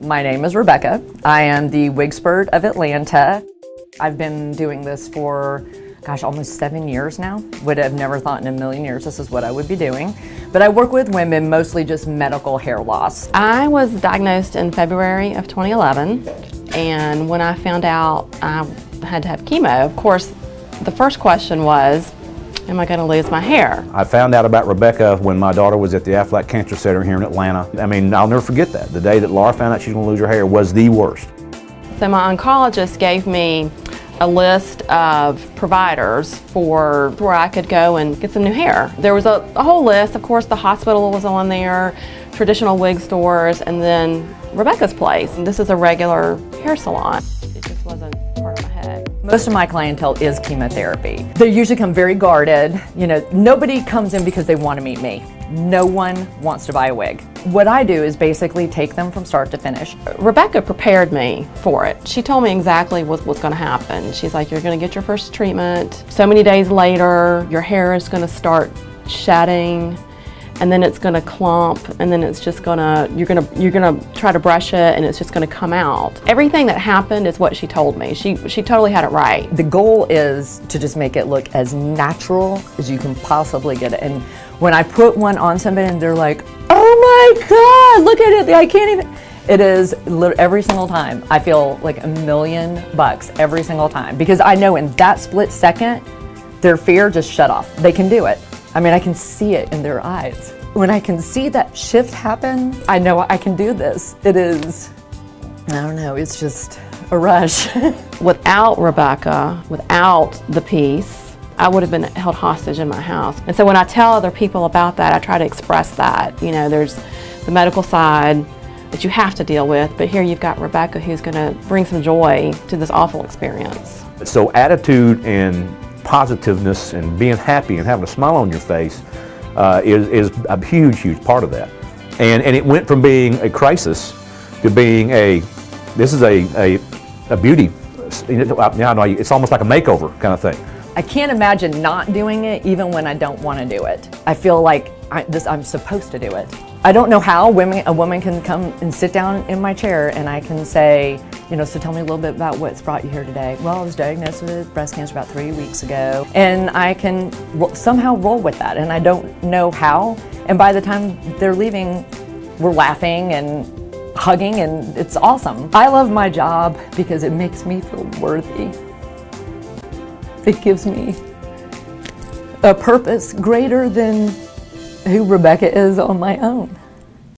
My name is Rebecca. I am the Wigspert of Atlanta. I've been doing this for, almost 7 years now. Would have never thought in a million years this is what I would be doing. But I work with women, mostly just medical hair loss. I was diagnosed in February of 2011, and when I found out I had to have chemo, of course, the first question was, am I going to lose my hair? I found out about Rebecca when my daughter was at the Aflac Cancer Center here in Atlanta. I mean, I'll never forget that. The day that Laura found out she's going to lose her hair was the worst. So my oncologist gave me a list of providers for where I could go and get some new hair. There was a whole list. Of course, the hospital was on there, traditional wig stores, and then Rebecca's place. And this is a regular hair salon. It just wasn't part of my head. Most of my clientele is chemotherapy. They usually come very guarded. You know, nobody comes in because they want to meet me. No one wants to buy a wig. What I do is basically take them from start to finish. Rebecca prepared me for it. She told me exactly what's going to happen. She's like, you're going to get your first treatment. So many days later, your hair is going to start shedding, and then it's going to clump, and then it's just going to, you're going to try to brush it, and it's just going to come out. Everything that happened is what she told me. She totally had it right. The goal is to just make it look as natural as you can possibly get it. And when I put one on somebody and they're like, oh my God, look at it, I can't even. It is every single time. I feel like $1 million every single time, because I know in that split second, their fear just shut off. They can do it. I mean, I can see it in their eyes. When I can see that shift happen, I know I can do this. It is, I don't know, it's just a rush. Without Rebecca, without the piece, I would have been held hostage in my house. And so when I tell other people about that, I try to express that. You know, there's the medical side that you have to deal with, but here you've got Rebecca who's gonna bring some joy to this awful experience. So attitude and positiveness and being happy and having a smile on your face is a huge, huge part of that. And it went from being a crisis to being this is a beauty. It's almost like a makeover kind of thing. I can't imagine not doing it even when I don't want to do it. I feel like I'm supposed to do it. I don't know how a woman can come and sit down in my chair and I can say, you know, so tell me a little bit about what's brought you here today. Well, I was diagnosed with breast cancer about 3 weeks ago, and I can somehow roll with that, and I don't know how. And by the time they're leaving, we're laughing and hugging, and it's awesome. I love my job because it makes me feel worthy. It gives me a purpose greater than who Rebecca is on my own.